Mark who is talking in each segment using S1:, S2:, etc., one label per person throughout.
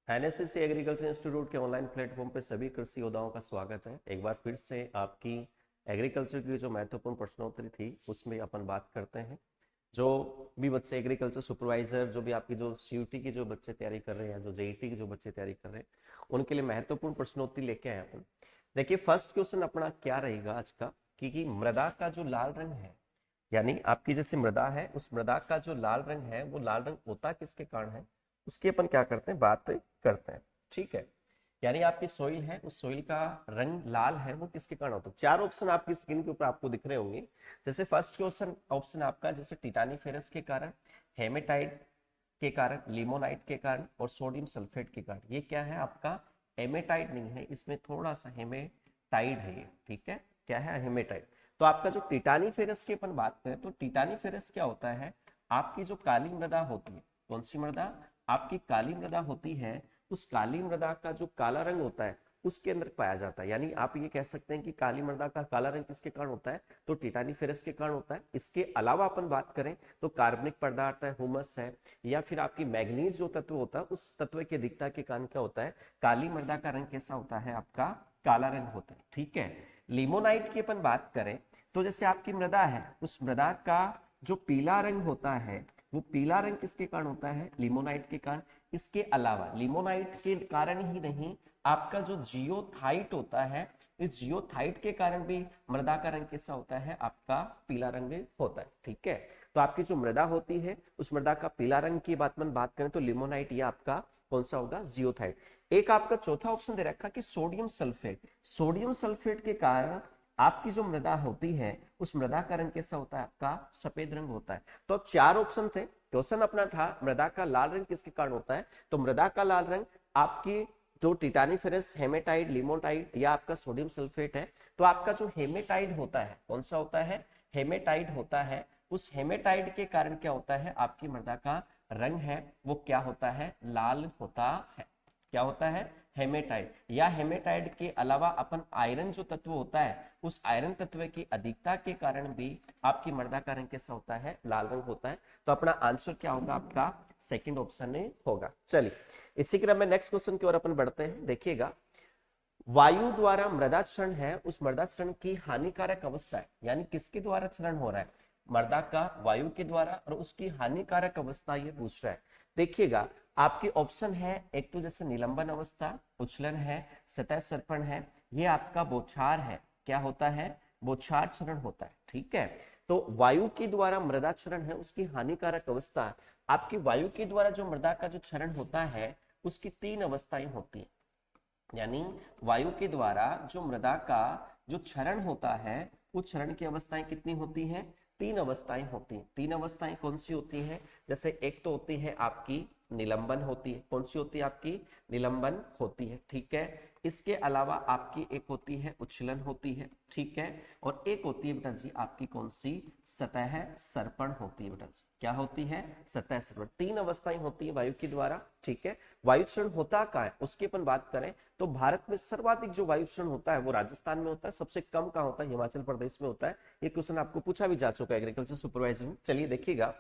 S1: NSS agriculture institute के online platform पे सभी कृषि योद्धाओं का स्वागत है। एक बार फिर से आपकी एग्रीकल्चर की जो महत्वपूर्ण प्रश्नोत्तरी थी उसमें अपन बात करते हैं। जो भी बच्चे एग्रीकल्चर सुपरवाइजर, जो भी आपकी जो सीयूटी की जो बच्चे तैयारी कर रहे हैं, जो जेईटी की जो बच्चे तैयारी कर रहे हैं, उनके लिए महत्वपूर्ण प्रश्नोत्तरी लेके आए अपन। देखिए, फर्स्ट क्वेश्चन अपना क्या रहेगा आज का कि मृदा का जो लाल रंग है, यानी आपकी जैसे मृदा है, उस मृदा का जो लाल रंग है वो लाल रंग होता किसके कारण है, उसकी अपन क्या करते हैं, बात करते हैं। ठीक है, यानी आपकी सोइल है, उस सोइल का रंग लाल है, वो किसके कारण होता है। चार ऑप्शन आपकी स्क्रीन के ऊपर आपको दिख रहे होंगे। जैसे फर्स्ट क्वेश्चन ऑप्शन आपका जैसे टिटानीफेरस के कारण, हेमेटाइट के कारण, लिमोनाइट के कारण और सोडियम सल्फेट के कारण। ये क्या है आपका, हेमेटाइट नहीं है, इसमें थोड़ा सा हेमेटाइड है ये। ठीक है, क्या है, हेमेटाइट। तो आपका जो टिटानीफेरस की अपन बात करें तो टिटानीफेरस क्या होता है, आपकी जो काली मृदा होती है, कौन सी मृदा, आपकी काली मृदा होती है, उस काली मृदा का जो काला रंग होता है उसके अंदर पाया जाता है। यानी आप ये कह सकते हैं कि काली मृदा का काला रंग किसके कारण होता है, तो टिटानीफेरस के कारण होता है। इसके अलावा अपन बात करें तो कार्बनिक पदार्थ है, हुमस है, या फिर आपकी मैग्नीज जो तत्व होता है, उस तत्व की अधिकता के कारण क्या होता है, काली मृदा का रंग कैसा होता है, आपका काला रंग होता है। ठीक है, लिमोनाइट की अपन बात करें तो जैसे आपकी मृदा है, उस मृदा का जो पीला रंग होता है, वो पीला रंग किसके कारण होता है, लिमोनाइट के कारण। इसके अलावा लिमोनाइट के कारण ही नहीं, आपका जो जियोथाइट होता है, इस जियोथाइट के कारण भी मृदा का रंग कैसा होता है, आपका पीला रंग होता है। ठीक है, तो आपकी जो मृदा होती है, उस मृदा का पीला रंग की बात करें तो लिमोनाइट, ये आपका कौन सा होगा, जियोथाइट। एक आपका चौथा ऑप्शन दे रखा कि सोडियम सल्फेट। सोडियम सल्फेट के कारण आपकी जो मृदा होती है, उस मृदा का रंग कैसा होता है, आपका सफेद रंग होता है। तो चार ऑप्शन थे। क्वेश्चन अपना था मृदा का लाल रंग किसके कारण होता है, तो मृदा का लाल रंग आपकी जो टिटानीफेरस, हेमेटाइट, लिमोटाइट या आपका सोडियम सल्फेट है। तो आपका जो हेमेटाइट होता है, कौन सा होता है, हेमेटाइट होता है। उस हेमेटाइट के कारण क्या होता है, आपकी मृदा का रंग है वो क्या होता है, लाल होता है। क्या होता है, हेमेटाइट। या हेमेटाइट के अलावा अपन आयरन जो तत्व होता है, उस आयरन तत्व की अधिकता के कारण भी आपकी मृदा का रंग कैसा होता है, लाल रंग होता है। तो अपना आंसर क्या होगा, आपका सेकंड ऑप्शन में होगा। चलिए, इसी क्रम में नेक्स्ट क्वेश्चन की ओर अपन बढ़ते हैं। देखिएगा, वायु द्वारा मृदा क्षरण है, उस मृदा क्षरण की हानिकारक अवस्था है, यानी किसके द्वारा क्षरण हो रहा है, मृदा का वायु के द्वारा, और उसकी हानिकारक अवस्था ये पूछ रहा है। देखिएगा, आपकी ऑप्शन है एक तो जैसे निलंबन अवस्था, उछलन है, सतह सर्पण है, ये आपका बौछार है। क्या होता है, बौछार क्षरण होता है। ठीक है, तो वायु के द्वारा मृदा क्षरण है, उसकी हानिकारक अवस्था। आपकी वायु के द्वारा जो मृदा का जो क्षरण होता है, उसकी तीन अवस्थाएं होती है। यानी वायु के द्वारा जो मृदा का जो क्षरण होता है, वो क्षरण की अवस्थाएं कितनी होती हैं, तीन अवस्थाएं होती हैं। तीन अवस्थाएं कौन सी होती हैं, जैसे एक तो होती है आपकी निलंबन होती है। कौन सी होती है, आपकी निलंबन होती है। ठीक है, इसके अलावा आपकी एक होती है उच्छलन होती है। ठीक है, और एक होती है बेटा जी आपकी कौन सी, सतह सर्पण होती है। बेटा जी क्या होती है, सतह सर्पण। तीन अवस्थाएं होती है वायु के द्वारा। ठीक है, वायु क्षरण होता क्या है उसकी अपन बात करें तो भारत में सर्वाधिक जो वायु क्षरण होता है वो राजस्थान में होता है, सबसे कम कहाँ होता है, हिमाचल प्रदेश में होता है। ये क्वेश्चन आपको पूछा भी जा चुका है एग्रीकल्चर सुपरवाइजर में। चलिए देखिएगा,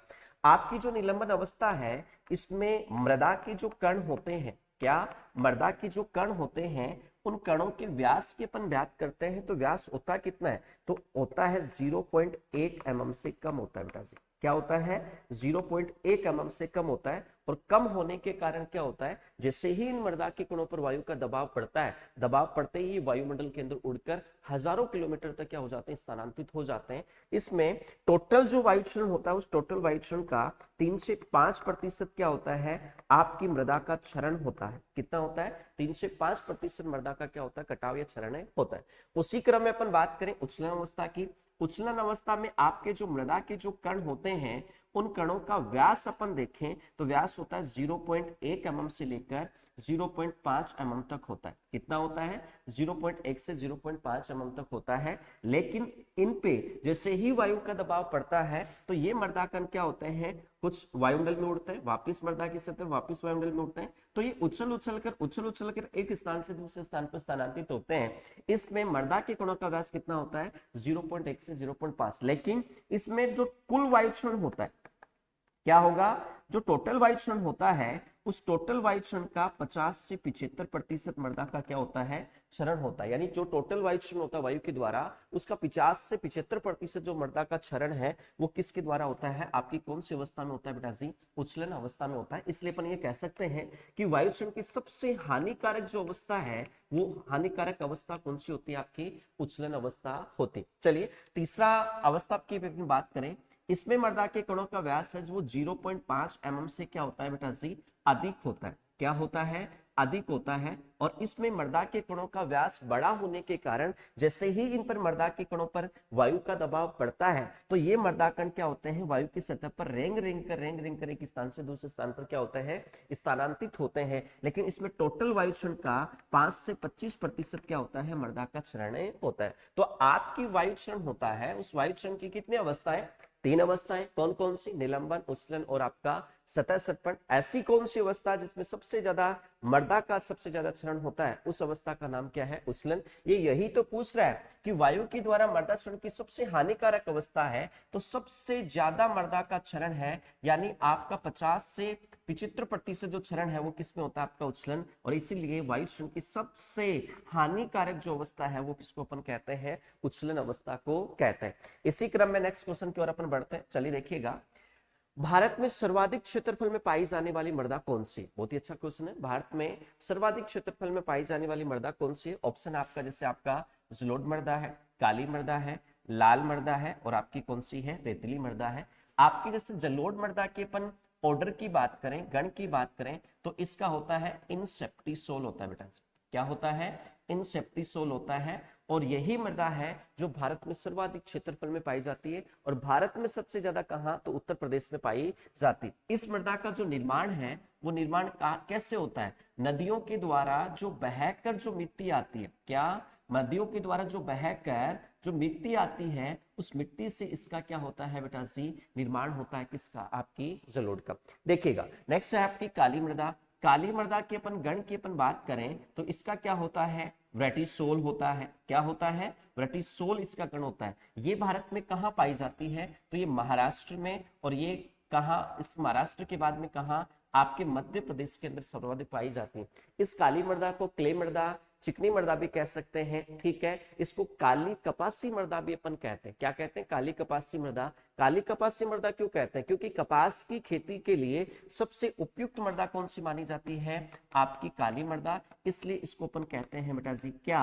S1: आपकी जो निलंबन अवस्था है, इसमें मृदा के जो कण होते हैं, क्या, मृदा के जो कण होते हैं, उन कणों के व्यास की अपन बात करते हैं तो व्यास होता कितना है, तो होता है 0.1 mm से कम होता है बेटा जी। क्या होता है, 0.1 mm से कम होता है। और कम होने के कारण क्या होता है, जैसे ही इन मृदा के कणों पर वायु का दबाव पड़ता है, दबाव पड़ते ही वायुमंडल के अंदर उड़कर हजारों किलोमीटर तक क्या हो जाते हैं, स्थानांतरित हो जाते हैं। इसमें टोटल जो वायु क्षरण होता है, उस टोटल वायु क्षरण का 3 से 5% क्या होता है, आपकी मृदा का क्षरण होता है। कितना होता है, 3 से 5% मृदा का क्या होता है, कटाव या क्षरण होता है। उसी क्रम में अपन बात करें उच्छलन अवस्था की। उच्छलन अवस्था में आपके जो मृदा के जो कण होते हैं, उन कणों का व्यास अपन देखें तो व्यास होता है 0.1 mm से लेकर 0.5 mm तक होता है। कितना होता है, 0.1 से 0.5 mm तक होता है। लेकिन इन पे जैसे ही वायु का दबाव पड़ता है तो ये मृदा कण क्या होते हैं, कुछ वायुमंडल में उड़ते हैं, वापिस मृदा की सतह, वापिस वायुमंडल में उड़ते हैं। तो ये उछल कर एक स्थान से दूसरे स्थान पर स्थानांतरित होते हैं। इसमें मृदा के कणों का व्यास कितना होता है, 0.1 से 0.5। लेकिन इसमें जो कुल वायु क्षरण होता है, क्या होगा, जो टोटल वायु क्षरण होता है उस टोटल वायु क्षरण का 50 से 75% मृदा का क्या होता है, क्षरण होता है। यानी जो टोटल वायु क्षरण होता है वायु के द्वारा, उसका 50 से 75% जो मृदा का क्षरण है वो किसके द्वारा होता है, आपकी कौन सी अवस्था में होता है बेटा जी, उच्छलन अवस्था में होता है। इसलिए अपन ये कह सकते हैं कि वायु क्षरण की सबसे हानिकारक जो अवस्था है वो हानिकारक अवस्था कौन सी होती है, आपकी उच्छलन अवस्था होती। चलिए तीसरा अवस्था की बात करें, इसमें मृदा के कणों का व्यास है वो 0.5 mm से क्या होता है बेटा जी, अधिक होता है। क्या होता है, अधिक होता है। और इसमें मृदा के कणों का व्यास बड़ा होने के कारण जैसे ही इन पर मृदा के कणों पर वायु का दबाव पड़ता है तो ये मृदा कण क्या होते हैं, वायु की सतह पर रेंग रेंग कर एक स्थान से दूसरे स्थान पर क्या होते हैं, स्थानांतरित होते हैं। लेकिन इसमें टोटल वायु क्षरण का 5 से 25% क्या होता है, मृदा का क्षरण होता है। तो आपकी वायु क्षरण होता है, उस वायु क्षरण की कितनी अवस्थाएं, 3 अवस्थाएं। कौन कौन सी, निलंबन, उच्छलन और आपका सतह सटपन। ऐसी कौन सी अवस्था जिसमें सबसे ज्यादा मृदा का सबसे ज्यादा क्षरण होता है, उस अवस्था का नाम क्या है, उच्छलन। ये यही तो पूछ रहा है कि वायु के द्वारा मृदा क्षरण की सबसे हानिकारक अवस्था है, तो सबसे ज्यादा मृदा का क्षरण है, यानी आपका 50 से 75% जो क्षरण है वो किसमें होता है, आपका उच्छलन। और इसीलिए वायु क्षरण की सबसे हानिकारक जो अवस्था है वो किसको अपन कहते हैं, उच्छलन अवस्था को कहते हैं। इसी क्रम में नेक्स्ट क्वेश्चन की ओर अपन बढ़ते हैं। चलिए देखिएगा, भारत में सर्वाधिक क्षेत्रफल में पाई जाने वाली मृदा कौन सी, बहुत ही अच्छा क्वेश्चन है। भारत में सर्वाधिक क्षेत्रफल में पाई जाने वाली मृदा कौन सी है। ऑप्शन आपका जैसे आपका जलोढ़ मृदा है, काली मृदा है, लाल मृदा है और आपकी कौन सी है, रेतीली मृदा है। आपकी जैसे जलोढ़ मृदा के अपन ऑर्डर की बात करें, गण की बात करें, तो इसका होता है इनसेप्टिसोल होता है बेटा। क्या होता है, इनसेप्टिसोल होता है। और यही मृदा है जो भारत में सर्वाधिक क्षेत्रफल में पाई जाती है। और भारत में सबसे ज्यादा कहां, तो उत्तर प्रदेश में पाई जाती है। इस मृदा का जो निर्माण है वो निर्माण कैसे होता है, नदियों के द्वारा जो बहकर जो मिट्टी आती है, क्या, नदियों के द्वारा जो बहकर जो मिट्टी आती है उस मिट्टी से इसका क्या होता है बेटा जी, निर्माण होता है किसका, आपकी जलोढ़ का। देखिएगा नेक्स्ट है आपकी काली मृदा। काली मृदा की अपन गण की अपन बात करें तो इसका क्या होता है, ब्रेटिसोल होता है। क्या होता है, ब्रेटिसोल इसका गण होता है। ये भारत में कहां पाई जाती है, तो ये महाराष्ट्र में, और ये कहां, इस महाराष्ट्र के बाद में कहां, आपके मध्य प्रदेश के अंदर सर्वाधिक पाई जाती है। इस काली मृदा को क्ले मृदा, चिकनी मृदा भी कह सकते हैं, ठीक है। इसको काली कपासी मृदा भी अपन कहते हैं। क्या कहते हैं, काली कपासी मृदा। काली कपासी मृदा क्यों कहते हैं, क्योंकि कपास की खेती के लिए सबसे उपयुक्त मृदा कौन सी मानी जाती है, आपकी काली मृदा। इसलिए इसको अपन कहते हैं बेटा जी, क्या,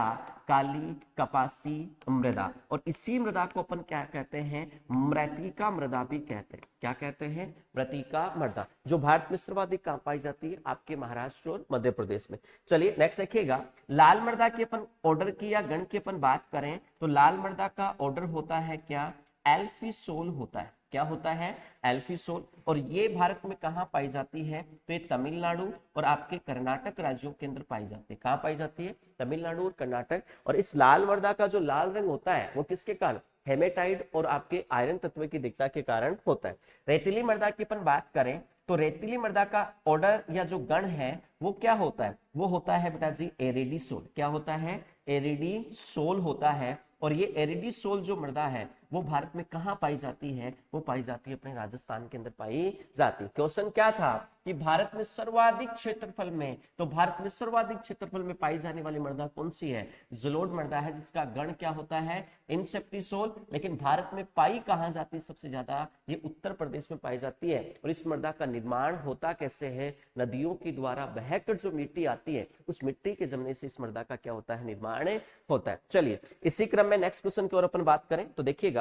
S1: काली कपासी मृदा। और इसी मृदा को अपन क्या कहते हैं, मृत्तिका मृदा भी कहते हैं। क्या कहते हैं, मृत्तिका मृदा, जो भारत में सर्वाधिक कहां पाई जाती है, आपके महाराष्ट्र और मध्य प्रदेश में। चलिए नेक्स्ट देखिएगा, लाल मृदा की अपन ऑर्डर की या गण की अपन बात करें तो लाल मृदा का ऑर्डर होता है क्या, एल्फिसोल होता है। क्या होता है, एल्फिसोल। और ये भारत में कहां पाई जाती है, तो ये तमिलनाडु और आपके कर्नाटक राज्यों के अंदर पाई जाती है। कहां पाई जाती है, तमिलनाडु और कर्नाटक। और इस लाल मृदा का जो लाल रंग होता है वो किसके कारण, हेमेटाइट और आपके आयरन तत्व की अधिकता के कारण होता है। रेतीली मृदा की अपन बात करें तो रेतीली मृदा का ऑर्डर या जो गण है वो क्या होता है, वो होता है बेटा जी एरिडीसोल। क्या होता है, एरिडीसोल होता है। और ये एरिडीसोल जो मृदा है वो भारत में कहां पाई जाती है, वो पाई जाती है अपने राजस्थान के अंदर पाई जाती है। क्वेश्चन क्या था कि भारत में सर्वाधिक क्षेत्रफल में, तो भारत में सर्वाधिक क्षेत्रफल में पाई जाने वाली मृदा कौन सी है, जलोढ़ मृदा है, जिसका गण क्या होता है, इनसेप्टिसोल। लेकिन भारत में पाई कहां जाती है सबसे ज्यादा, ये उत्तर प्रदेश में पाई जाती है। और इस मृदा का निर्माण होता कैसे है, नदियों के द्वारा बहकर जो मिट्टी आती है उस मिट्टी के जमने से इस मृदा का क्या होता है, निर्माण होता है। चलिए इसी क्रम में नेक्स्ट क्वेश्चन की ओर अपन बात करें तो देखिएगा,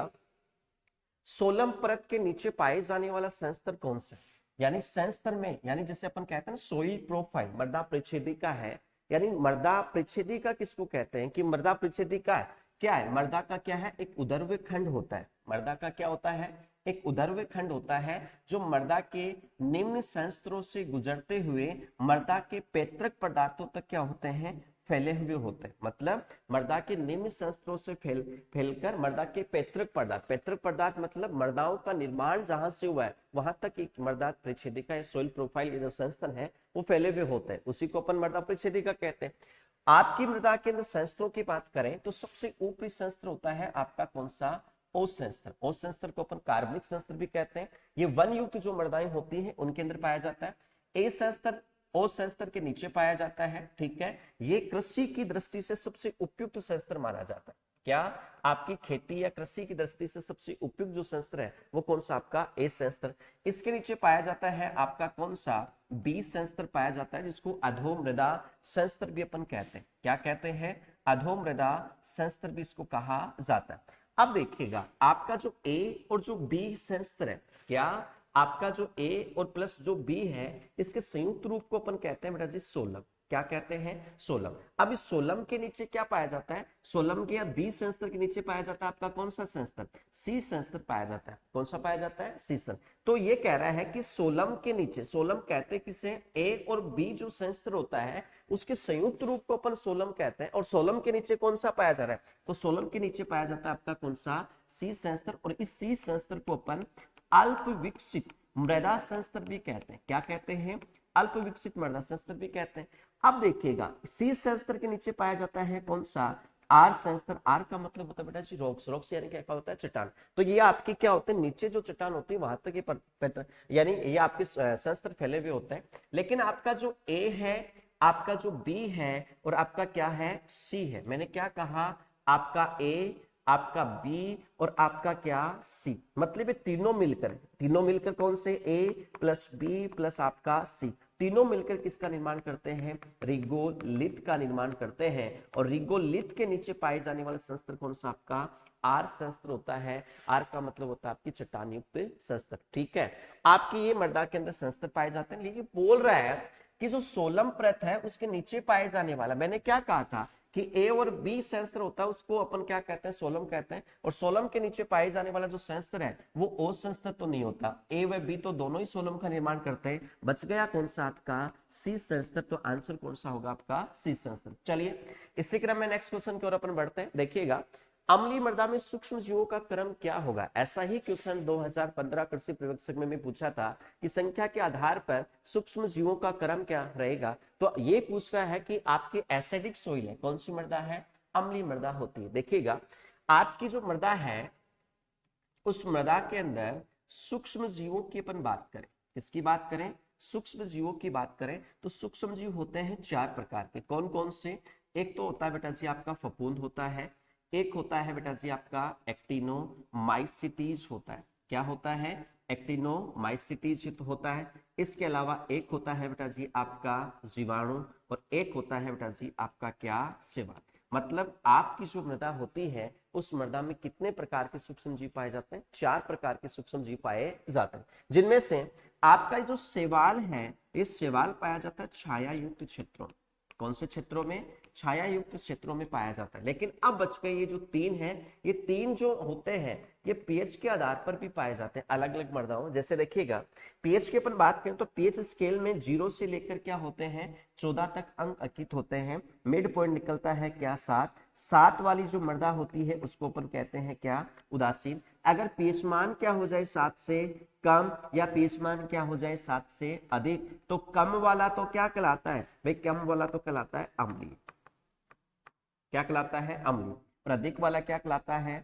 S1: सोलम परत के नीचे पाए जाने वाला संस्तर कौन सा, यानी संस्तर में, यानी जैसे अपन कहते हैं ना सोइल प्रोफाइल, मृदा परिच्छेदिका है। यानी मृदा परिच्छेदिका किसको कहते हैं, कि मृदा परिच्छेदिका क्या है, मृदा का क्या है, एक उदर्व्य खंड होता है। मृदा का क्या होता है, एक उदर्व्य खंड होता है जो मृदा के निम्न संस्तरों से गुजरते हुए मृदा के पैतृक पदार्थों तक क्या होते हैं, फैले हुए होते हैं। मतलब मृदा के निम्न संस्तरों से फैलकर मृदा के पैतृक पदार्थ, पैतृक पदार्थ मतलब मृदाओं का निर्माण जहां से हुआ है वहां तक एक मृदा परिच्छेदिका या सोइल प्रोफाइल, ये जो संस्तर है वो फैले हुए होते हैं, उसी को अपन मृदा परिच्छेदिका कहते हैं। आपकी मृदा के अंदर संस्तरों की बात करें तो सबसे ऊपरी संस्तर होता है आपका कौन सा, ओस संस्तर। ओस संस्तर को अपन कार्बनिक संस्तर भी कहते हैं। ये वन युक्त जो मृदाएं होती हैं उनके अंदर पाया जाता है। ए संस्तर ओ संस्तर के नीचे पाया जाता है, ठीक है। ये कृषि की दृष्टि से सबसे उपयुक्त संस्तर माना जाता है। क्या आपकी खेती या कृषि की दृष्टि से सबसे उपयुक्त जो संस्तर है वो कौन सा? आपका ए संस्तर। इसके नीचे पाया जाता है आपका कौन सा? बी संस्तर पाया जाता है, जिसको अधोमृदा संस्तर भी अपन कहते हैं। क्या कहते हैं? अधोमृदा संस्तर भी इसको कहा जाता है। अब देखिएगा आपका जो ए और जो बी संस्तर है, क्या आपका जो ए और प्लस जो बी है, इसके संयुक्त रूप को अपन कहते हैं बेटा जी सोलम। क्या कहते हैं? सोलम। अब इस सोलम के नीचे क्या पाया जाता है? सोलम के या बी संस्तर के नीचे पाया जाता है आपका कौन सा संस्तर? सी संस्तर पाया जाता है। कौन सा पाया जाता है? सी संस्तर। तो ये कह रहा है कि सोलम के नीचे, सोलम कहते हैं किसे? ए और बी जो संस्तर होता है उसके संयुक्त रूप को अपन सोलम कहते हैं, और सोलम के नीचे कौन सा पाया जा रहा है? तो सोलम के नीचे पाया जाता है आपका कौन सा? सी संस्तर। और इस सी संस्तर को अपन अल्प विकसित मृदा संस्तर भी कहते हैं। क्या कहते हैं? अल्प विकसित मृदा संस्तर भी कहते हैं। अब देखिएगा सी संस्तर के नीचे पाया जाता है कौन सा? आर संस्तर। आर का मतलब होता है बेटा जी रॉक्स। रॉक्स यानी क्या होता है? चट्टान। तो ये आपकी क्या होते हैं? नीचे जो चट्टान होती है वहां तक ये यानी ये आपके संस्तर फैले हुए होते हैं। लेकिन आपका जो ए है, आपका जो बी है और आपका क्या है? सी है। मैंने क्या कहा? आपका ए, आपका बी और आपका क्या? सी। मतलब ये तीनों मिलकर कौन से? ए प्लस बी प्लस आपका सी, तीनों मिलकर किसका निर्माण करते हैं? रिगोलिथ का निर्माण करते हैं। और रिगोलिथ के नीचे पाए जाने वाला संस्तर कौन सा? आपका आर संस्तर होता है। आर का मतलब होता है आपकी चट्टान युक्त संस्तर, ठीक है। आपकी ये मृदा के अंदर संस्तर पाए जाते हैं। लेकिन बोल रहा है कि जो सोलम परत है उसके नीचे पाए जाने वाला, मैंने क्या कहा था कि ए और बी संस्तर होता है उसको अपन क्या कहते हैं? सोलम कहते हैं। और सोलम के नीचे पाए जाने वाला जो संस्तर है वो ओ संस्तर तो नहीं होता। ए व बी तो दोनों ही सोलम का निर्माण करते हैं। बच गया कौन सा? आपका सी संस्तर। तो आंसर कौन सा होगा? आपका सी संस्तर। चलिए इसी क्रम में नेक्स्ट क्वेश्चन की ओर अपन बढ़ते हैं। देखिएगा अम्लीय मृदा में सूक्ष्म जीवों का क्रम क्या होगा? ऐसा ही क्वेश्चन 2015 कृषि प्रयोगशाला में पूछा था कि संख्या के आधार पर सूक्ष्म जीवों का क्रम क्या रहेगा। तो ये पूछ रहा है कि आपकी एसिडिक सोइल है, कौन सी मृदा है? अम्लीय मृदा होती है। देखिएगा आपकी जो मृदा है उस मृदा के अंदर सूक्ष्म जीवों की अपन बात करें, किसकी बात करें? सूक्ष्म जीवों की बात करें तो सूक्ष्म जीव होते हैं 4 प्रकार के। कौन कौन से? एक तो होता है बेटा जी आपका फफूंद होता है, एक होता है बेटा जी आपका एक्टिनोमाइसिटीज होता है। क्या होता है? एक्टिनोमाइसिटीज होता है। इसके अलावा एक होता है बेटा जी आपका जीवाणु और एक होता है बेटा जी आपका क्या? शैवाल। मतलब आपकी जो मृदा होती है उस मृदा में कितने प्रकार के सूक्ष्म जीव पाए जाते हैं? 4 प्रकार के सूक्ष्म जीव पाए जाते हैं, जिनमें से आपका जो शैवाल है, इस शैवाल पाया जाता है छाया युक्त क्षेत्रों। कौन से क्षेत्रों में? छाया युक्त क्षेत्रों में पाया जाता है। लेकिन अब बच गए ये जो 3 हैं, ये 3 जो होते हैं ये पीएच के आधार पर भी पाए जाते हैं अलग अलग मृदाओं। जैसे देखिएगा पीएच की अपन बात करें तो पीएच स्केल में 0 से लेकर क्या होते हैं? 14 तक अंक अंकित होते हैं। मिड पॉइंट निकलता है क्या? 7। 7 वाली जो मृदा होती है उसको अपन कहते हैं क्या? उदासीन। अगर पीएच मान क्या हो जाए 7 से कम या पीएच मान क्या हो जाए 7 से अधिक, तो कम वाला तो क्या कहलाता है भाई? कम वाला तो कहलाता है अम्लीय। क्या कहलाता है? अम्लीय। और अधिक वाला क्या कहलाता है?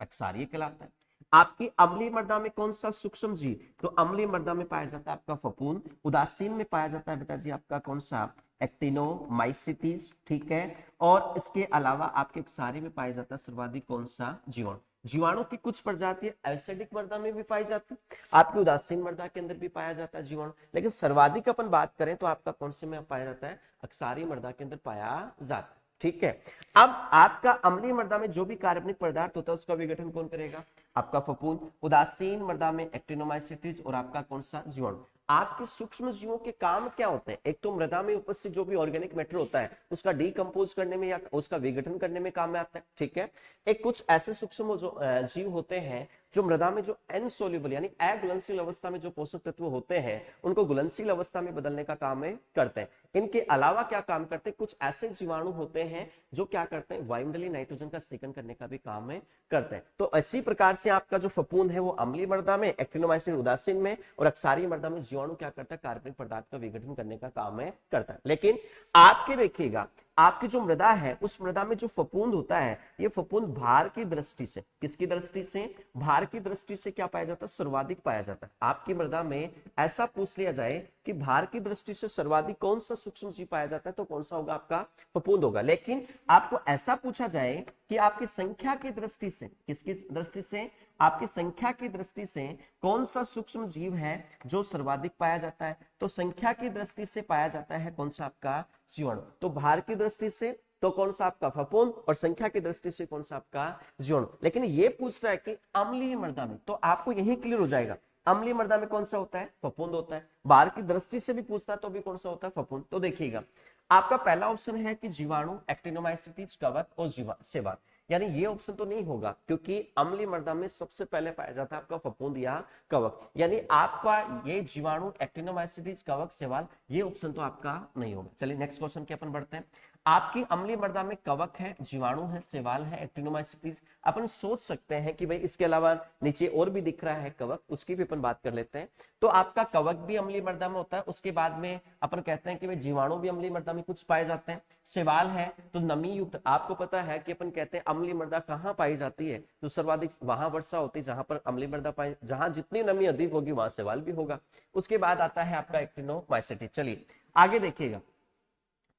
S1: अक्षारीय कहलाता है। आपकी अम्लीय मृदा में कौन सा सूक्ष्म जीव? तो अम्लीय मृदा में पाया जाता है आपका फफूंद। उदासीन में पाया जाता है बेटा जी आपका कौन सा? एक्टिनोमाइसिटीज, ठीक है। और इसके अलावा आपके क्षारीय में पाया जाता है सर्वाधिक कौन सा? जीवाणु। जीवाणु की कुछ प्रजातियां एसिडिक मृदा में भी पाई जाती है, आपकी उदासीन मृदा के अंदर भी पाया जाता है जीवाणु। लेकिन सर्वाधिक अपन बात करें तो आपका कौन से में पाया जाता है? अक्षारीय मृदा के अंदर पाया जाता है, ठीक है। अब आपका अम्लीय मृदा में जो भी कार्बनिक पदार्थ होता है उसका विघटन कौन करेगा? आपका फफूंद। उदासीन मृदा में एक्टिनोमाइसिटीज और आपका कौन सा? जीवाणु। आपके सूक्ष्म जीवों के काम क्या होते हैं? एक तो मृदा में उपस्थित जो भी ऑर्गेनिक मैटर होता है उसका डीकंपोज करने में या उसका विघटन करने में काम में आता है, ठीक है। एक कुछ ऐसे सूक्ष्म जो जीव होते हैं जो मृदा में जो इनसोल्युबल यानी अघुलनशील अवस्था में जो पोषक तत्व होते हैं उनको घुलनशील अवस्था में बदलने का काम में करते हैं। इनके अलावा क्या काम करते हैं? कुछ ऐसे जीवाणु होते हैं जो क्या करते हैं? वायुमंडलीय नाइट्रोजन का स्थिरीकरण करने का भी काम में करते हैं। तो इसी प्रकार से आपका जो फफूंद है वो अम्लीय मृदा में, एक्टिनोमाइसिन उदासीन में और अक्षारीय मृदा में जीवाणु क्या करता है? कार्बनिक पदार्थ का विघटन करने का काम में करता है। लेकिन आपके देखिएगा आपकी जो मृदा है उस मृदा में जो फफूंद होता है, ये फफूंद भार की दृष्टि से, किसकी दृष्टि से, भार की दृष्टि से क्या पाया जाता है, सर्वाधिक पाया जाता है। आपकी मृदा में ऐसा पूछ लिया जाए कि भार की दृष्टि से सर्वाधिक कौन सा सूक्ष्म जीव पाया जाता है, तो कौन सा होगा, आपका फफूंद होगा। लेकिन आपको ऐसा पूछा जाए कि आपकी संख्या की दृष्टि से, किसकी दृष्टि से, आपकी संख्या की दृष्टि से कौन सा सूक्ष्म जीव है जो सर्वाधिक पाया जाता है, तो संख्या की दृष्टि से पाया जाता है कौन सा, आपका जीवाणु। तो भार की दृष्टि से तो कौन सा, आपका फफूंद, और संख्या की दृष्टि से कौन सा, आपका जीवाणु। लेकिन ये पूछ रहा है कि अम्लीय मृदा में, तो आपको यही क्लियर हो जाएगा, अम्लीय मृदा में कौन सा होता है, फफूंद होता है। भार की दृष्टि से भी पूछता है तो भी कौन सा होता है, फफूंद। तो देखिएगा, आपका पहला ऑप्शन है कि जीवाणु, एक्टिनोमाइसीट्स, कवक और शैवाल, यानी ये ऑप्शन तो नहीं होगा, क्योंकि अम्लीय मृदा में सबसे पहले पाया जाता है आपका फफूंद या कवक, यानी आपका ये जीवाणु, एक्टिनोमाइसीट्स, कवक, शैवाल, ये ऑप्शन तो आपका नहीं होगा। चलिए नेक्स्ट क्वेश्चन के अपन बढ़ते हैं। आपकी अम्लीय मृदा में कवक है, जीवाणु है, शैवाल है, एक्टिनोमाइसीट्स। अपन सोच सकते हैं कि भाई इसके अलावा नीचे और भी दिख रहा है कवक, उसकी भी अपन बात कर लेते हैं। तो आपका कवक भी अम्लीय मृदा में होता है, उसके बाद में अपन कहते हैं कि भाई जीवाणु भी अम्लीय मृदा में कुछ पाए जाते हैं। शैवाल है तो नमी युक्त, आपको पता है कि अपन कहते हैं अम्लीय मृदा कहाँ पाई जाती है, तो सर्वाधिक वहां वर्षा होती है जहां पर अम्लीय मृदा पाई, जहां जितनी नमी अधिक होगी वहां शैवाल भी होगा। उसके बाद आता है आपका एक्टिनोमाइसीट्स। चलिए आगे देखिएगा,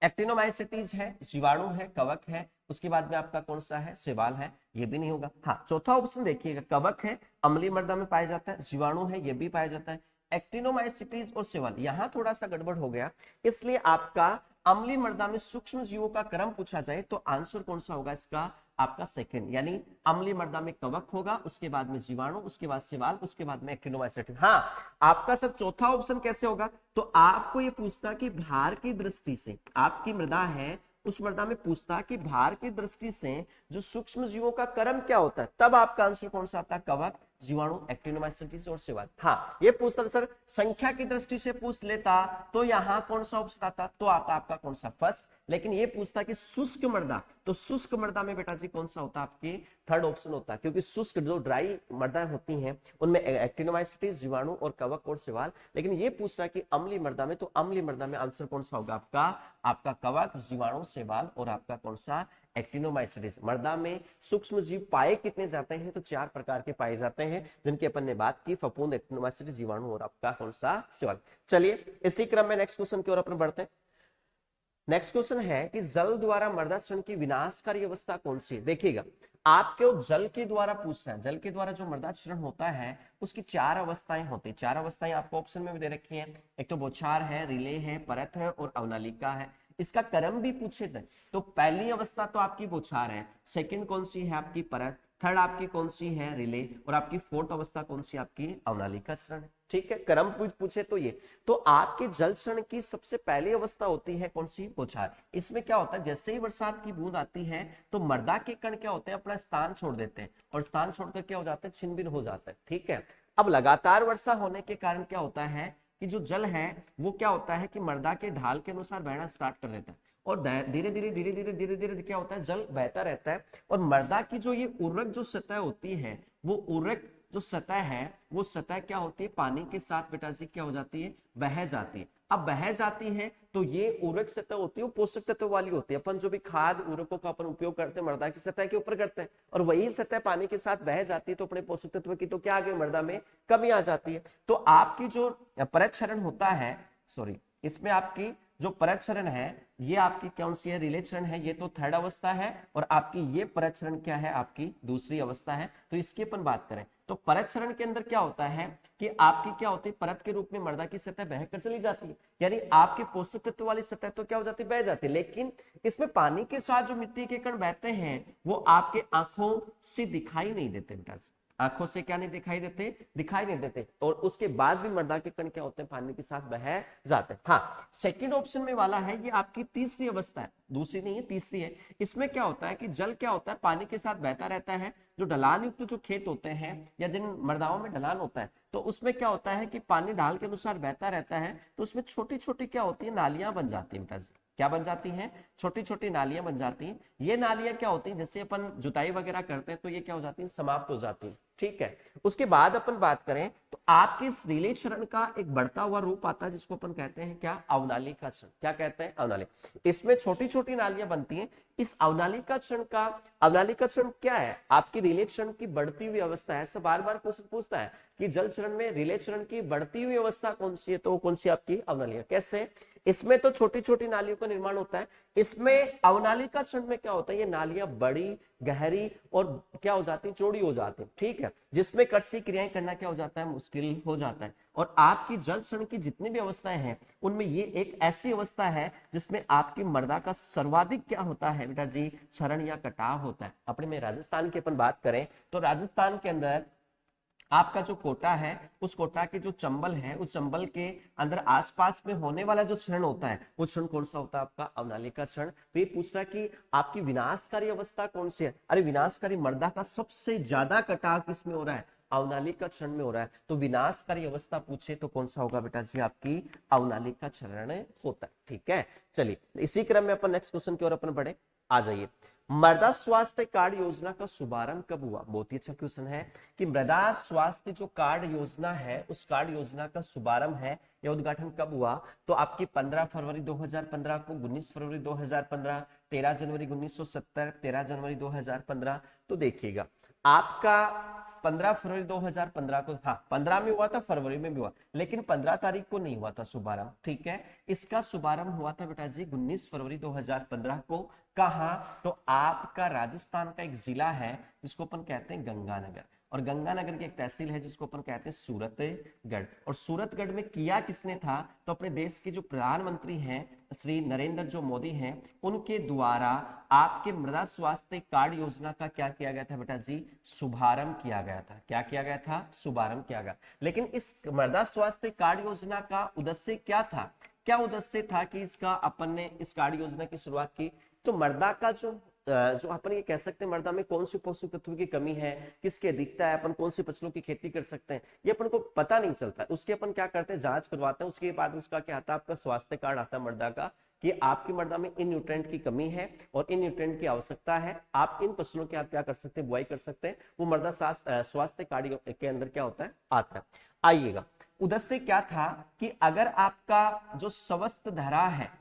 S1: एक्टिनोमाइसीट्स है, जीवाणु है, कवक है, उसके बाद में आपका कौन सा है, शैवाल है, ये भी नहीं होगा। हाँ, चौथा ऑप्शन देखिएगा, कवक है, अम्लीय मृदा में पाया जाता है, जीवाणु है, ये भी पाया जाता है, एक्टिनोमाइसीट्स और शैवाल, यहां थोड़ा सा गड़बड़ हो गया। इसलिए आपका अम्लीय मृदा में सूक्ष्म जीवों का क्रम पूछा जाए तो आंसर कौन सा होगा इसका, आपका सेकंड, यानी अम्लीय मृदा में कवक होगा, उसके बाद में जीवाणु, उसके बाद शैवाल, उसके बाद में एक्टिनोमाइसीट्स। हाँ, आपका सर चौथा ऑप्शन कैसे होगा, तो आपको ये पूछता कि भार की दृष्टि से, आपकी मृदा है उस मृदा में पूछता कि भार की दृष्टि से जो सूक्ष्म जीवों का क्रम क्या होता है, तब आपका आंसर कौन सा आता है, कवक, जीवाणु, एक्टिनोमाइसीट्स और शैवाल। हाँ, ये पूछता सर संख्या की दृष्टि से पूछ लेता तो यहां कौन सा ऑप्शन आता, तो आता आपका कौन सा, फर्स्ट। लेकिन ये पूछता कि शुष्क मृदा, तो शुष्क मृदा में बेटा जी कौन सा होता है, आपकी थर्ड ऑप्शन होता है, क्योंकि शुष्क जो ड्राई मृदा होती हैं उनमें एक्टिनोमाइसीट्स, जीवाणु और कवक और शैवाल। लेकिन ये पूछ रहा है कि अम्लीय मृदा में, तो अम्लीय मृदा में आंसर कौन सा होगा, आपका कवक, जीवाणु, शैवाल और आपका कौन सा, एक्टिनोमाइसीट्स। मृदा में सूक्ष्म जीव पाए कितने जाते हैं, तो 4 प्रकार के पाए जाते हैं, जिनकी अपन ने बात की, फफूंद, एक्टिनोमाइसीट्स, जीवाणु और आपका कौन सा, शैवाल। चलिए इसी क्रम में नेक्स्ट क्वेश्चन की ओर अपन बढ़ते हैं। नेक्स्ट क्वेश्चन है कि जल द्वारा मृदा क्षरण की विनाशकारी अवस्था कौन सी है। देखिएगा, आपको जल के द्वारा पूछना है, जल के द्वारा जो मृदा क्षरण होता है उसकी 4 अवस्थाएं होती है। 4 अवस्थाएं आपको ऑप्शन में भी दे रखी है, एक तो बौछार है, रिले है, परत है और अवनालिका है। इसका क्रम भी पूछे थे, तो पहली अवस्था तो आपकी बौछार है, सेकंड कौन सी है, आपकी परत, थर्ड आपकी कौन सी है, रिले, और आपकी फोर्थ अवस्था कौन सी, आपकी अवनालिका क्षरण है। ठीक है, क्रम पूछे तो ये, तो आपके जल क्षरण की सबसे पहली अवस्था होती है कौन सी, बौछार। इसमें क्या होता है, जैसे ही बरसात की बूंद आती है तो मृदा के कण क्या होते हैं, अपना स्थान छोड़ देते हैं, और स्थान छोड़कर क्या हो जाते हैं, छिन्न भिन्न हो जाता है। ठीक है, अब लगातार वर्षा होने के कारण क्या होता है कि जो जल है वो क्या होता है कि मृदा के ढाल के अनुसार बहना स्टार्ट कर देता है, और धीरे धीरे क्या होता है, जल बहता रहता है, और मृदा की जो ये उर्वरक जो सतह होती है, वो उर्वरक जो सतह है वो सतह क्या होती है, पानी के साथ बेटा जी क्या हो जाती है, बह जाती है। अब बह जाती है तो ये उर्वरक सतह होती है वो पोषक तत्व वाली होती है। अपन जो भी खाद उर्वरकों का अपन उपयोग करते हैं मृदा की सतह के ऊपर करते हैं, और वही सतह पानी के साथ बह जाती है तो अपने पोषक तत्व की तो क्या आ गई, मृदा में कमी आ जाती है। तो आपकी जो परत क्षरण होता है, सॉरी, इसमें आपकी जो परत क्षरण है ये आपकी कौन सी है, रिले क्षरण है, ये तो थर्ड अवस्था है, और आपकी ये परत क्षरण क्या है, आपकी दूसरी अवस्था है। तो इसकी अपन बात करें तो परत क्षरण के अंदर क्या होता है कि आपकी क्या होती है, परत के रूप में मृदा की सतह बहकर चली जाती है, यानी आपके पोषक तत्व वाली सतह तो क्या हो जाती है, बह जाती है। लेकिन इसमें पानी के साथ जो मिट्टी के कण बहते हैं वो आपके आंखों से दिखाई नहीं देते, बेटा, आंखों से क्या नहीं दिखाई देते, दिखाई नहीं देते, और उसके बाद भी मृदा के कण क्या होते हैं, पानी के साथ बह जाते हैं। हाँ, सेकंड ऑप्शन में वाला है ये आपकी तीसरी अवस्था है, दूसरी नहीं है, तीसरी है। इसमें क्या होता है कि जल क्या होता है, पानी के साथ बहता रहता है। जो ढलान युक्त जो खेत होते हैं या जिन मृदाओं में ढलान होता है तो उसमें क्या होता है कि पानी ढाल के अनुसार बहता रहता है, तो उसमें छोटी छोटी क्या होती है, नालियां बन जाती है। क्या बन जाती हैं, छोटी छोटी नालियां बन जाती हैं। ये नालियां क्या होती हैं, जैसे अपन जुताई वगैरह करते हैं तो ये क्या हो जाती है, समाप्त हो जाती है। ठीक है। उसके बाद अपन बात करें तो आपके इस रीले क्षरण का एक बढ़ता हुआ रूप आता है जिसको अपन कहते हैं क्या, अवनालिका क्षरण। क्या कहते हैं, अवनाली। इसमें छोटी छोटी नालियां बनती हैं। इस अवनालिका क्षरण का, अवनालिका क्षरण क्या है, आपकी रीले क्षरण की बढ़ती हुई अवस्था है। सब बार बार क्वेश्चन पूछता है कि जल क्षरण में रीले क्षरण की बढ़ती हुई अवस्था कौन सी है, तो कौन सी आपकी, अवनालिका। कैसे, इसमें तो छोटी छोटी नालियों का निर्माण होता है, इसमें अवनालिका क्षरण में क्या होता है, ये नालियां बड़ी, गहरी और क्या हो जाती है, चौड़ी हो जाती है, ठीक है, जिसमें कृषि क्रियाएं करना क्या हो जाता है, मुश्किल हो जाता है। और आपकी जल क्षरण की जितनी भी अवस्थाएं हैं उनमें ये एक ऐसी अवस्था है जिसमें आपकी मृदा का सर्वाधिक क्या होता है बेटा जी, क्षरण या कटाव होता है। अपने में राजस्थान की अपन बात करें तो राजस्थान के अंदर आपका जो कोटा है, उस कोटा के जो चंबल है, उस चंबल के अंदर आसपास में होने वाला जो क्षरण होता है, वो क्षरण कौन सा होता है, आपका अवनालिका क्षरण। तो ये पूछ रहा है कि आपकी विनाशकारी अवस्था कौन सी है। अरे विनाशकारी मृदा का सबसे ज्यादा कटाव किसमें हो रहा है, अवनालिका क्षरण में हो रहा है। तो विनाशकारी अवस्था पूछे तो कौन सा होगा बेटा जी, आपकी अवनालिका क्षरण होता है, ठीक है। चलिए इसी क्रम में अपन नेक्स्ट क्वेश्चन की ओर अपन बढ़े, आ जाइए। मृदा स्वास्थ्य कार्ड योजना का शुभारंभ कब हुआ, बहुत ही अच्छा क्वेश्चन है कि मृदा स्वास्थ्य जो कार्ड योजना है, उस कार्ड योजना का शुभारंभ है या उद्घाटन कब हुआ, तो आपकी 15 फरवरी 2015 को, 19 फरवरी 2015, 13 जनवरी 1970, 13 जनवरी 2015। तो देखिएगा आपका 15 फरवरी 2015 को, हाँ 15 में हुआ था, फरवरी में भी हुआ, लेकिन 15 तारीख को नहीं हुआ था शुभारंभ, ठीक है। इसका शुभारंभ हुआ था बेटा जी 19 फरवरी 2015 को। कहा, तो आपका राजस्थान का एक जिला है जिसको अपन कहते हैं गंगानगर, और गंगानगर की एक तहसील है जिसको अपन कहते हैं सूरतगढ़। और सूरतगढ़ में किया किसने था, तो अपने देश के जो प्रधानमंत्री हैं श्री नरेंद्र जो मोदी हैं, उनके द्वारा आपके मृदा स्वास्थ्य कार्ड योजना का क्या किया गया था बेटा जी, शुभारंभ किया गया था। क्या किया गया था, शुभारंभ किया गया। लेकिन इस मृदा स्वास्थ्य कार्ड योजना का उद्देश्य क्या था, क्या उद्देश्य था कि इसका अपन ने इस कार्ड योजना की शुरुआत की, तो मृदा का जो अपन ये कह सकते हैं मृदा में कौन से पोषक तत्व की कमी है, किसकी अधिकता है, अपन कौन सी फसलों की खेती कर सकते हैं, ये अपन को पता नहीं चलता। उसके अपन क्या करते हैं, जांच करवाते हैं, उसके बाद उसका क्या आता है, आपका स्वास्थ्य कार्ड आता है मृदा का, कि आपकी मृदा में इन न्यूट्रिएंट की कमी है और इन न्यूट्रिएंट की आवश्यकता है, आप इन फसलों की आप क्या कर सकते हैं, बुआई कर सकते हैं। वो मृदा स्वास्थ्य कार्ड के अंदर क्या होता है, आता है। आइएगा, उद्देश्य क्या था कि अगर आपका जो स्वस्थ धरा है,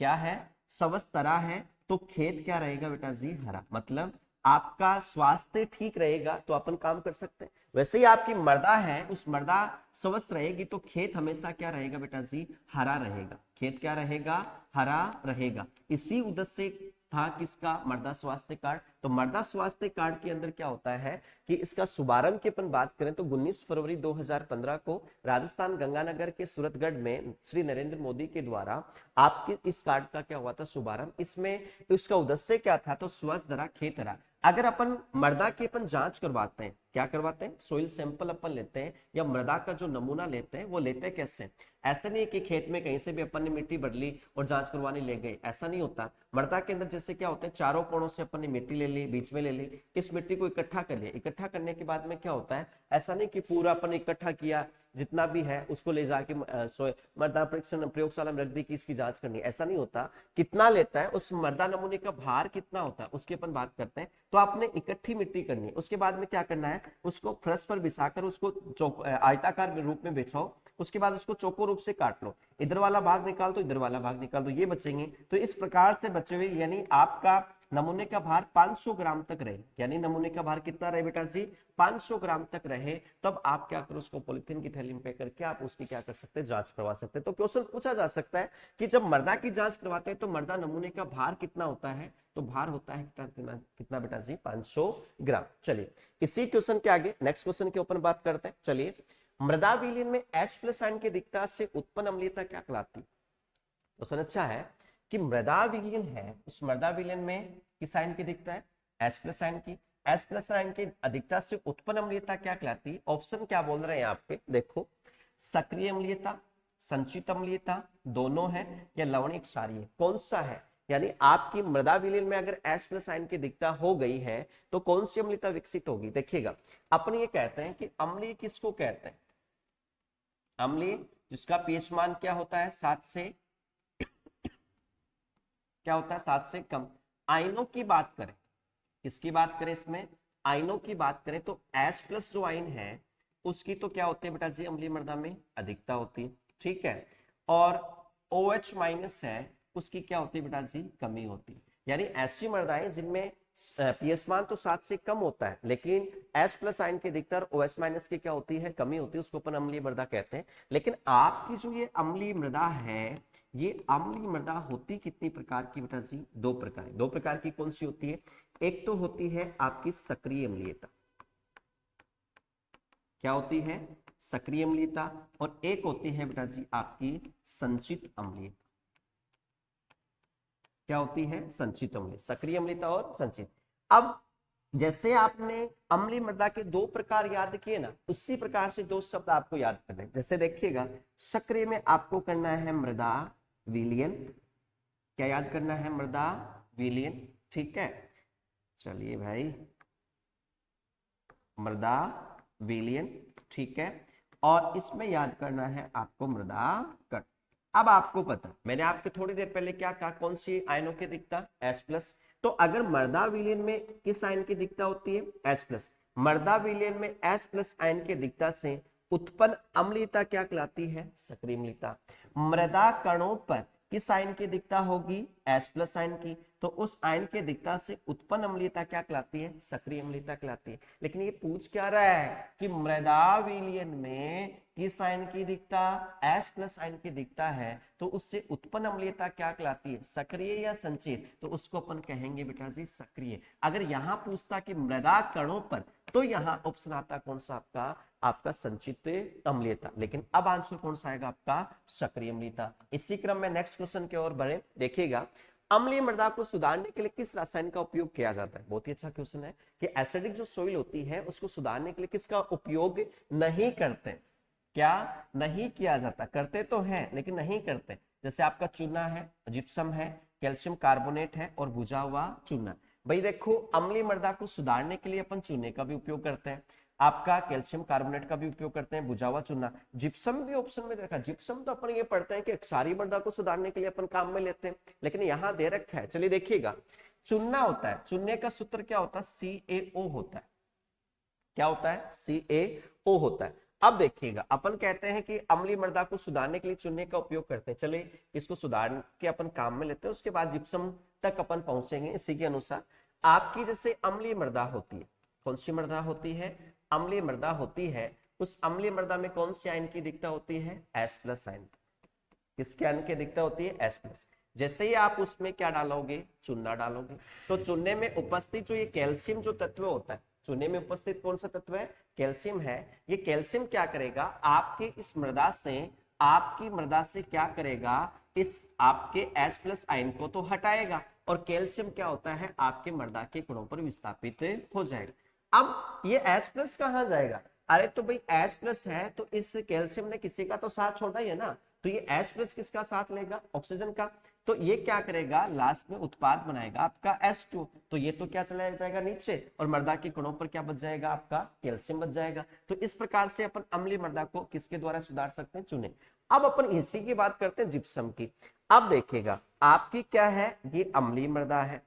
S1: क्या है, स्वस्थ धरा है, तो खेत क्या रहेगा बेटा जी, हरा। मतलब आपका स्वास्थ्य ठीक रहेगा तो अपन काम कर सकते हैं। वैसे ही आपकी मृदा है, उस मृदा स्वस्थ रहेगी तो खेत हमेशा क्या रहेगा बेटा जी, हरा रहेगा। खेत क्या रहेगा, हरा रहेगा। इसी उद्देश्य था किसका, मृदा स्वास्थ्य कार्ड। तो मृदा स्वास्थ्य कार्ड के अंदर क्या होता है कि इसका शुभारंभ की अपन बात करें तो 19 फरवरी 2015 को राजस्थान गंगानगर के सूरतगढ़ में श्री नरेंद्र मोदी के द्वारा आपके इस कार्ड का क्या हुआ था, शुभारंभ। इसमें इसका उद्देश्य क्या था, तो स्वस्थ धरा खेत हरा। अगर अपन मृदा की अपन जांच करवाते हैं, क्या करवाते हैं, सोइल सैंपल अपन लेते हैं या मृदा का जो नमूना लेते हैं, वो लेते हैं कैसे, ऐसा नहीं है कि खेत में कहीं से भी अपन ने मिट्टी भर ली और जांच करवाने ले गए, ऐसा नहीं होता। मृदा के अंदर जैसे क्या होता है, चारों कोणों से अपन ने मिट्टी ले ली, बीच में ले ली, इस मिट्टी को इकट्ठा कर लिया। इकट्ठा करने के बाद में क्या होता है, ऐसा नहीं कि पूरा अपन ने इकट्ठा किया, जितना भी है उसको ले जाके मृदा परीक्षण प्रयोगशाला में रख दी कि इसकी जांच करनी, ऐसा नहीं होता। कितना लेता है, उस मृदा नमूने का भार कितना होता है उसकी अपन बात करते हैं। तो आपने इकट्ठी मिट्टी करनी है, उसके बाद में क्या करना है, उसको फर्श पर बिछाकर उसको आयताकार रूप में बिछाओ, उसके बाद उसको चौकोर रूप से काट लो, इधर वाला भाग निकाल दो, इधर वाला भाग निकाल दो, ये बचेंगे। तो इस प्रकार से बचे हुए, यानी आपका नमूने का भार 500 ग्राम तक रहे, यानी नमूने का भार कितना रहे बेटा जी, 500 ग्राम तक रहे, तब आप क्या करो, उसको पॉलिथीन की थैली में पैक करके आप उसकी क्या कर सकते हैं, जांच करवा सकते हैं। तो क्वेश्चन पूछा जा सकता है कि जब मृदा की जांच करवाते हैं तो मृदा नमूने का भार कितना होता है, तो भार होता है कितना बेटा जी, 500 ग्राम। चलिए इसी क्वेश्चन के आगे नेक्स्ट क्वेश्चन के ऊपर बात करते हैं। चलिए, मृदा विलयन में H+ आयन की अधिकता से उत्पन्न अम्लीयता क्या कहलाती है। क्वेश्चन अच्छा है कि मृदा विलयन है, उस मृदा विलयन में किस आयन की अधिकता है, H+ आयन की। H+ आयन की अधिकता से उत्पन्न अम्लीयता क्या कहलाती है। ऑप्शन क्या बोल रहे हैं यहाँ पे, देखो, सक्रिय अम्लीयता, संचित अम्लीयता, दोनों है, या लवणिक क्षारीय, कौन सा है। यानी आपकी मृदा विलयन में अगर H+ आयन की अधिकता हो गई है तो कौन सी अम्लीयता विकसित होगी। देखिएगा, अपन ये कहते हैं कि अम्लीय किसको कहते हैं, अम्लीय जिसका पीएच मान क्या होता है, 7 से क्या होता है, 7 से कम। आयनों की बात करें, किसकी बात करें इसमें, आयनों की बात करें तो H+ जो आयन है उसकी तो क्या होती है बेटा जी अम्लीय मृदा में अधिकता होती है, ठीक है। और OH- है उसकी क्या होती है बेटा जी कमी होती है। यानी ऐसी मृदाएं जिनमें पीएच मान तो 7 से कम होता है लेकिन H+ आयन की अधिकता और OH- की क्या होती है कमी होती है, उसको अपन अम्लीय मृदा कहते हैं। लेकिन आपकी जो ये अम्लीय मृदा है ये अम्लीय मृदा होती कितनी प्रकार की बेटा जी, दो प्रकार की। कौन सी होती है? एक तो होती है आपकी सक्रिय अम्लीयता, क्या होती है सक्रिय अम्लीयता, और एक होती है बेटा जी आपकी संचित अम्लीयता। क्या होती है संचित अम्लीय, सक्रिय अम्लीयता और संचित। अब जैसे आपने अम्लीय मृदा के दो प्रकार याद किए ना, उसी प्रकार से दो शब्द आपको याद करने हैं। जैसे देखिएगा सक्रिय में आपको करना है मृदा विलयन, क्या याद करना है मृदा विलयन, ठीक है। चलिए भाई मृदा विलयन, ठीक है। और इसमें याद करना है आपको मृदा कट। अब आपको पता मैंने आपके थोड़ी देर पहले क्या कहा, कौन सी आयनों की दिखता H+। तो अगर मृदा विलयन में किस आयन की दिखता होती है H+, मृदा विलयन में H+ आयन की दिखता से उत्पन्न अम्लीयता क्या कहलाती है सक्रिय अम्लीयता। मृदा कणों पर किस आयन की दिखता होगी H+ आयन की, तो उस आयन के दिखता से उत्पन्न अम्लीयता क्या कहलाती है सक्रिय अम्लीयता कहलाती है। लेकिन ये पूछ क्या रहा है कि मृदा विलयन में किस आयन की दिखता H+ आयन की दिखता है, तो उससे उत्पन्न अम्लीयता क्या कहलाती है सक्रिय या संचित, तो उसको अपन कहेंगे बेटा जी सक्रिय। अगर यहां पूछता कि मृदा कणों पर, तो यहां ऑप्शन आता कौन सा आपका, आपका संचित अम्लीयता। लेकिन अब आंसर कौन सा आएगा आपका सक्रिय अम्लीयता। इसी क्रम में नेक्स्ट क्वेश्चन की ओर बढ़े, देखिएगा अम्लीय मृदा को सुधारने के लिए किस रसायन का उपयोग किया जाता है। बहुत ही अच्छा क्वेश्चन है कि एसिडिक जो सोइल होती है उसको सुधारने के लिए किसका उपयोग नहीं करते, क्या नहीं किया जाता, करते तो हैं लेकिन नहीं करते। जैसे आपका चूना है, जिप्सम है, कैल्शियम कार्बोनेट है और भुजा हुआ चूना। भाई देखो अम्लीय मृदा को सुधारने के लिए अपन चूने का भी उपयोग करते हैं, आपका कैल्शियम कार्बोनेट का भी उपयोग करते हैं, भुजा हुआ चूना। जिप्सम भी ऑप्शन में देखा, जिप्सम तो अपन ये पढ़ते हैं कि क्षारीय मृदा को सुधारने के लिए अपन काम में लेते हैं, लेकिन यहां दे रखा है। चलिए देखिएगा चूना होता है, चूने का सूत्र क्या होता है CaO होता है, क्या होता है CaO होता है। अब देखिएगा अपन कहते हैं कि अम्लीय मृदा को सुधारने के लिए चूने का उपयोग करते हैं, चलिए इसको सुधार के अपन काम में लेते हैं, उसके बाद जिप्सम तक अपन पहुंचेंगे। इसी के अनुसार आपकी जैसे अम्लीय मृदा होती है, कौन सी मृदा होती है अम्लीय मृदा होती है, उस अम्लीय मृदा में कौन सी आयन की दिखता होती है H+ आयन, किसके आयन की दिखता होती है H+। जैसे ही आप उसमें क्या डालोगे चूना डालोगे, तो चूने में उपस्थित जो ये कैल्शियम जो तत्व होता है, चूने में उपस्थित कौन सा तत्व है कैल्शियम है, ये कैल्शियम क्या करेगा आपके इस मृदा से, आपकी मृदा से क्या करेगा इस आपके H+ आयन को तो हटाएगा, और कैल्शियम क्या होता है आपके मृदा के कणों पर विस्थापित हो जाएगा। अब ये H+ कहां जाएगा, अरे तो भाई H+ है तो इस कैल्शियम ने किसी का तो साथ छोड़ा ही है ना, तो ये H+ किसका साथ लेगा ऑक्सीजन का, तो ये क्या करेगा लास्ट में उत्पाद बनाएगा आपका H2, तो ये तो क्या चला जाएगा नीचे, और मृदा के कणों पर क्या बच जाएगा आपका कैल्शियम बच जाएगा। तो इस प्रकार से अपन अम्लीय मृदा को किसके द्वारा सुधार सकते हैं चूने। अब अपन इसी की बात करते हैं जिप्सम की। अब देखिएगा आपकी क्या है ये अम्लीय मृदा है,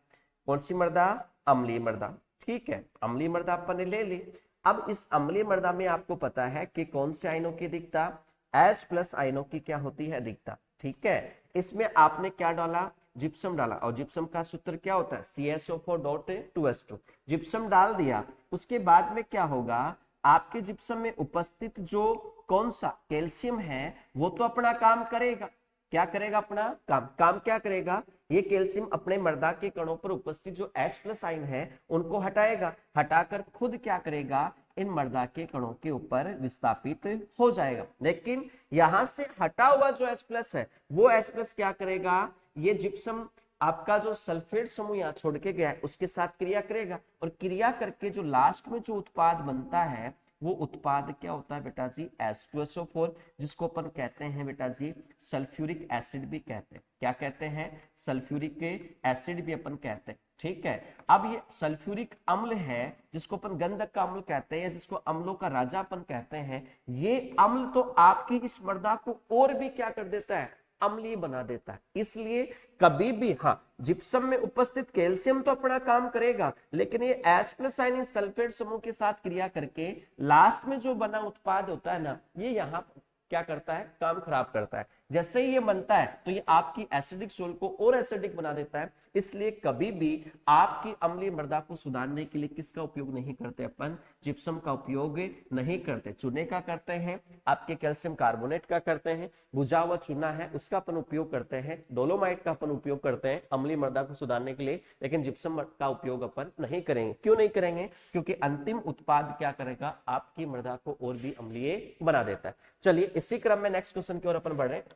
S1: कौन सी मृदा अम्लीय मृदा, ठीक है अम्लीय मृदा अपन ने ले ली। अब इस अम्लीय मृदा में आपको पता है कि कौन से आयनों की दिखता H+ आयनों की क्या होती है दिखता, ठीक है। इसमें आपने क्या डाला जिप्सम डाला, और जिप्सम का सूत्र क्या होता है CaSO4.2H2, जिप्सम डाल दिया। उसके बाद में क्या होगा आपके जिप्सम में उपस्थित जो कौन सा कैल्शियम है वो तो अपना काम करेगा, क्या करेगा अपना काम क्या करेगा, ये कैल्शियम अपने मृदा के कणों पर उपस्थित जो H+ आयन है उनको हटाएगा, हटाकर खुद क्या करेगा इन मृदा के कणों के ऊपर विस्थापित हो जाएगा। लेकिन यहां से हटा हुआ जो H+ है वो H+ क्या करेगा, ये जिप्सम आपका जो सल्फेट समूह यहाँ छोड़ के गया है उसके साथ क्रिया करेगा, और क्रिया करके जो लास्ट में जो उत्पाद बनता है वो उत्पाद क्या होता है बेटा जी H2SO4, जिसको अपन कहते हैं बेटा जी सल्फ्यूरिक एसिड भी कहते हैं, क्या कहते हैं सल्फ्यूरिक एसिड भी अपन कहते हैं, ठीक है। अब ये सल्फ्यूरिक अम्ल है जिसको अपन गंधक का अम्ल कहते हैं, जिसको अम्लों का राजा अपन कहते हैं, ये अम्ल तो आपकी इस मृदा को और भी क्या कर देता है अम्लीय बना देता है। इसलिए कभी भी हाँ, जिप्सम में उपस्थित कैल्शियम तो अपना काम करेगा, लेकिन ये H+ आयन सल्फेट समूह के साथ क्रिया करके लास्ट में जो बना उत्पाद होता है ना, ये यहाँ क्या करता है, काम खराब करता है। जैसे ही ये बनता है तो ये आपकी एसिडिक सोल को और एसिडिक बना देता है। इसलिए कभी भी आपकी अम्लीय मृदा को सुधारने के लिए किसका उपयोग नहीं करते, अपन जिप्सम का उपयोग नहीं करते। चूने का करते हैं, आपके कैल्शियम कार्बोनेट का करते हैं, भुजा हुआ चूना है उसका अपन उपयोग करते हैं, डोलोमाइट का अपन उपयोग करते हैं अम्लीय मृदा को सुधारने के लिए, लेकिन जिप्सम का उपयोग अपन नहीं करेंगे। क्यों नहीं करेंगे? क्योंकि अंतिम उत्पाद क्या करेगा, आपकी मृदा को और भी अम्लीय बना देता है। चलिए इसी क्रम में नेक्स्ट क्वेश्चन की ओर अपन बढ़ रहे हैं।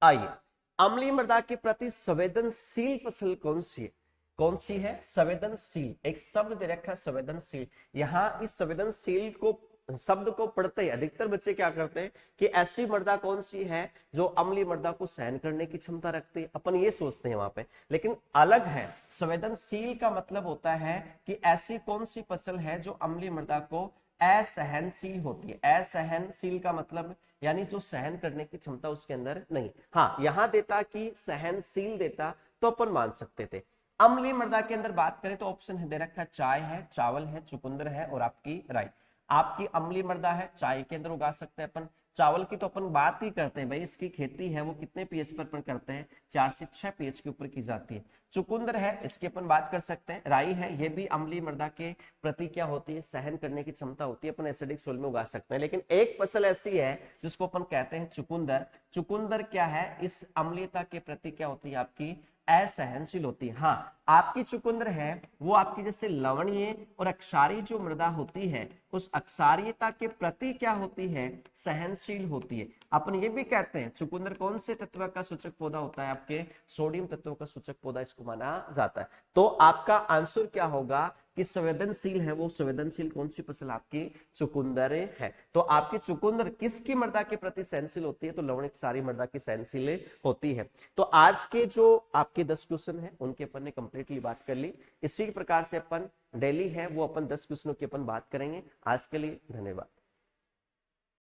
S1: आइए, अम्लीय मृदा के प्रति संवेदनशील फसल कौन सी है? कौन सी है? संवेदनशील। एक शब्द दे रखा है संवेदनशील। यहां इस संवेदनशील को शब्द को पढ़ते ही अधिकतर बच्चे क्या करते हैं कि ऐसी मृदा कौन सी है जो अम्लीय मृदा को सहन करने की क्षमता रखती है, अपन ये सोचते हैं वहां पे। लेकिन अलग है, संवेदनशील का मतलब होता है कि ऐसी कौन सी फसल है जो अम्लीय मृदा को असहनशील होती है। असहनशील का मतलब यानी जो सहन करने की क्षमता उसके अंदर नहीं। हाँ, यहां देता कि सहनशील देता तो अपन मान सकते थे। अम्लीय मृदा के अंदर बात करें तो ऑप्शन है दे रखा है, चाय है, चावल है, चुकंदर है और आपकी राई। आपकी अम्लीय मृदा है, चाय के अंदर उगा सकते हैं अपन। चावल की तो अपन बात ही करते हैं भाई, इसकी खेती है वो कितने पीएच पर अपन करते हैं, 4 से 6 पीएच के ऊपर की जाती है। चुकंदर है, इसकी अपन बात कर सकते हैं। राई है, ये भी अम्लीय मृदा के प्रति क्या होती है, सहन करने की क्षमता होती है, अपन एसिडिक सोइल में उगा सकते हैं। लेकिन एक फसल ऐसी है जिसको अपन कहते हैं चुकंदर। चुकंदर क्या है, इस अम्लीयता के प्रति क्या होती है, आपकी असहनशील होती है। हाँ, आपकी चुकंदर है वो आपकी जैसे लवणीय और अक्षारीय जो मृदा होती है उस अक्षारीयता के प्रति क्या होती है, सहनशील होती है। अपन ये भी कहते हैं चुकंदर कौन से तत्व का सूचक पौधा होता है, आपके सोडियम तत्व का सूचक पौधा इसको माना जाता है। तो आपका आंसर क्या होगा कि संवेदनशील है वो संवेदनशील कौन सी फसल, आपकी चुकंदर है। तो आपकी चुकंदर किसकी मृदा के प्रति सहनशील होती है, तो लवणीय क्षारीय मृदा की सहनशील होती है। तो आज के जो आपके 10 क्वेश्चन है उनके अपन ने कंप्लीटली बात कर ली। इसी प्रकार से अपन डेली है वो अपन 10 क्वेश्चनों की अपन बात करेंगे। आज के लिए धन्यवाद।